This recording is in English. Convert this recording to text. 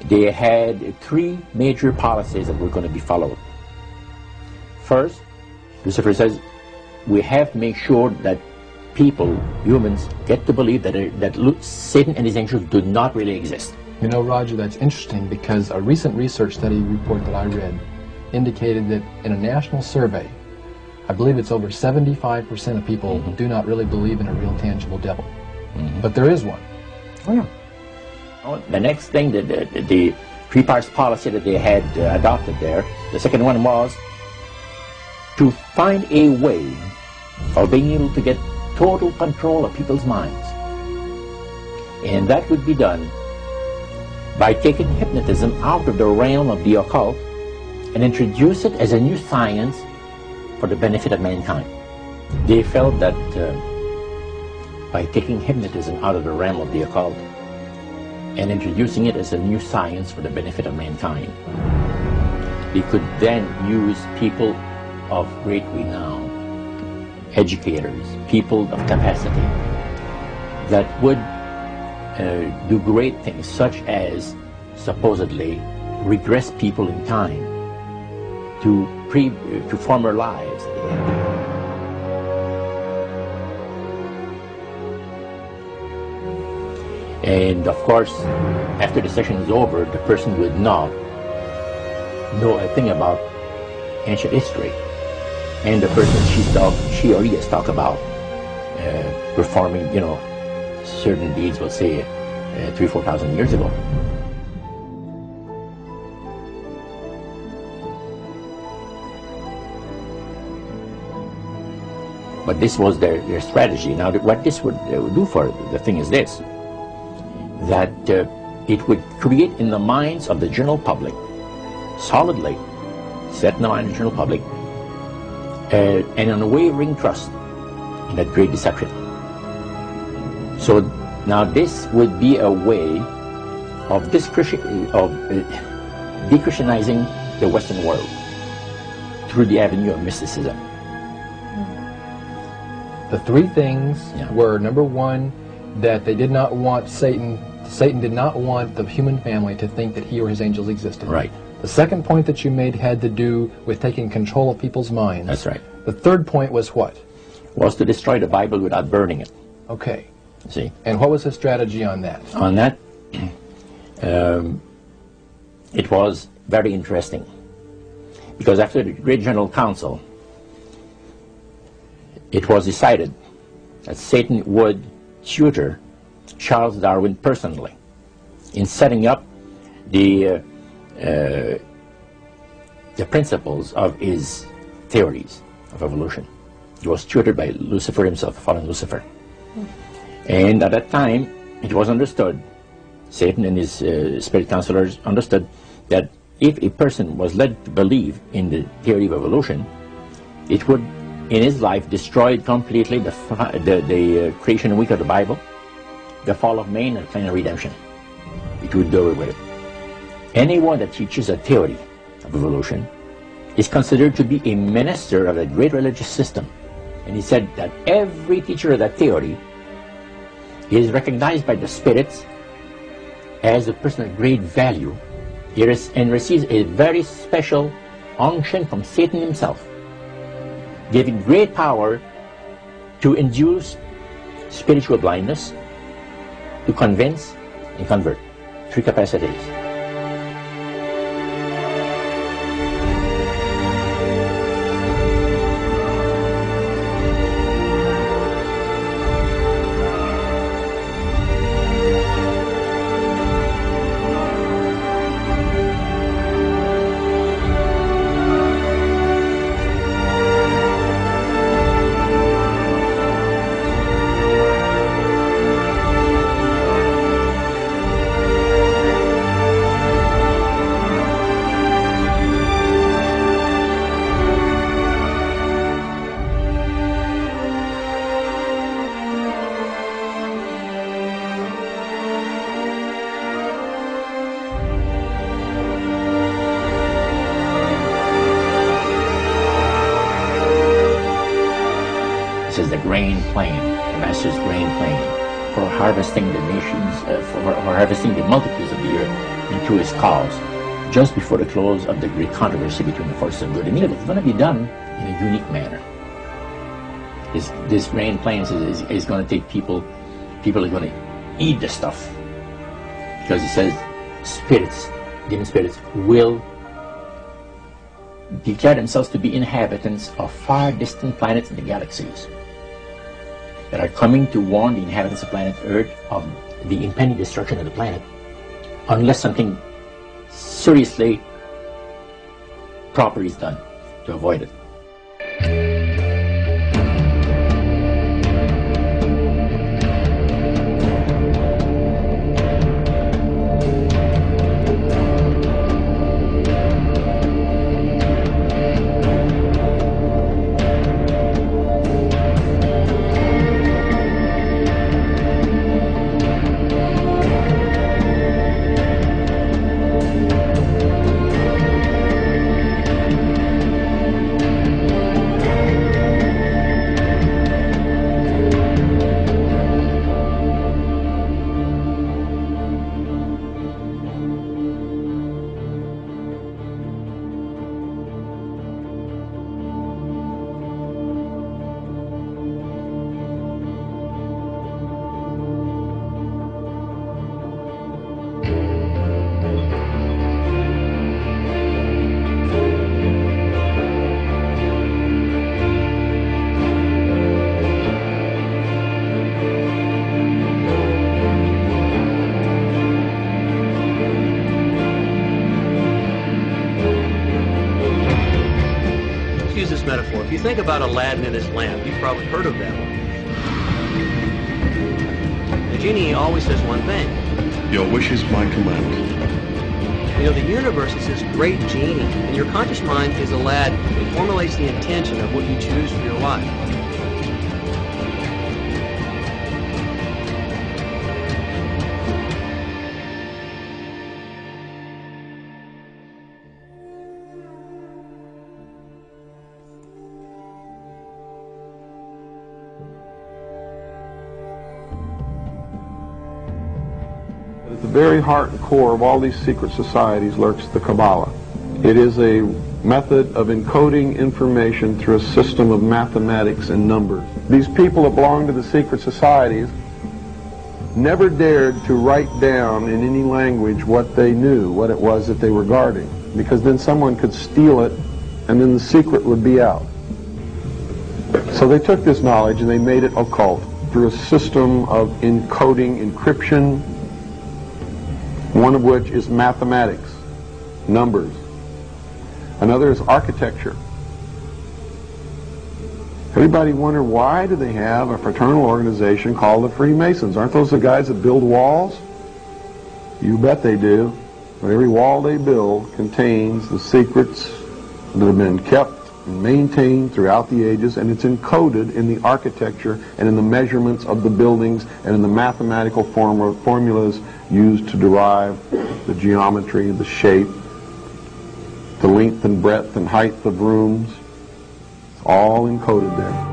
they had three major policies that were going to be followed. First, Lucifer says, we have to make sure that people, humans, get to believe that Satan and his angels do not really exist. You know, Roger, that's interesting because a recent research study report that I read indicated that in a national survey, I believe it's over 75% of people do not really believe in a real tangible devil. But there is one. Oh, yeah. The next thing, the three-parts policy that they had adopted there, the second one was to find a way of being able to get total control of people's minds. And that would be done by taking hypnotism out of the realm of the occult and introduce it as a new science for the benefit of mankind. They felt that by taking hypnotism out of the realm of the occult and introducing it as a new science for the benefit of mankind, they could then use people of great renown, educators, people of capacity, that would do great things, such as supposedly regress people in time to former lives. And of course, after the session is over, the person would not know a thing about ancient history. And the person she or he has talked about performing, certain deeds, let's say 3,000 or 4,000 years ago. But this was their strategy. Now, what this would do for the thing is this, that it would create in the minds of the general public, solidly set in the mind of the general public, an unwavering trust in that great deception. So now this would be a way of de-Christianizing the Western world through the avenue of mysticism. The three things were, number one, that they did not want Satan did not want the human family to think that he or his angels existed. Right. The second point that you made had to do with taking control of people's minds. That's right. The third point was what? Was to destroy the Bible without burning it. Okay. See? And what was his strategy on that? On that, it was very interesting. Because after the Great General Council, it was decided that Satan would tutor Charles Darwin personally in setting up the principles of his theories of evolution. He was tutored by Lucifer himself, fallen Lucifer. And at that time, it was understood, Satan and his spirit counselors understood, that if a person was led to believe in the theory of evolution, it would, in his life, destroy completely the creation week of the Bible, the fall of man, and the plan of redemption. It would do away with it. Anyone that teaches a theory of evolution is considered to be a minister of a great religious system. And he said that every teacher of that theory is recognized by the spirits as a person of great value and receives a very special unction from Satan himself, giving great power to induce spiritual blindness, to convince and convert. Three capacities. This is the grain plane, the master's grain plane. for harvesting the nations, for harvesting the multitudes of the earth into his cause, just before the close of the great controversy between the forces of good and evil. It's going to be done in a unique manner. This grand plan is going to take people are going to eat the stuff. Because it says spirits, demon spirits, will declare themselves to be inhabitants of far distant planets in the galaxies that are coming to warn the inhabitants of planet Earth of the impending destruction of the planet unless something seriously proper is done to avoid it. Metaphor. If you think about Aladdin and his lamp, you've probably heard of that one. The genie always says one thing. Your wish is my command. You know, the universe is this great genie, and your conscious mind is Aladdin. It formulates the intention of what you choose for your life. At the very heart and core of all these secret societies lurks the Kabbalah. It is a method of encoding information through a system of mathematics and numbers. These people that belong to the secret societies never dared to write down in any language what they knew, what it was that they were guarding, because then someone could steal it and then the secret would be out. So they took this knowledge and they made it occult through a system of encoding, encryption, one of which is mathematics, numbers. Another is architecture. Everybody wonder, why do they have a fraternal organization called the Freemasons? Aren't those the guys that build walls? You bet they do. But every wall they build contains the secrets that have been kept and maintained throughout the ages, and it's encoded in the architecture and in the measurements of the buildings and in the mathematical formulas used to derive the geometry, the shape, the length and breadth and height of rooms. It's all encoded there.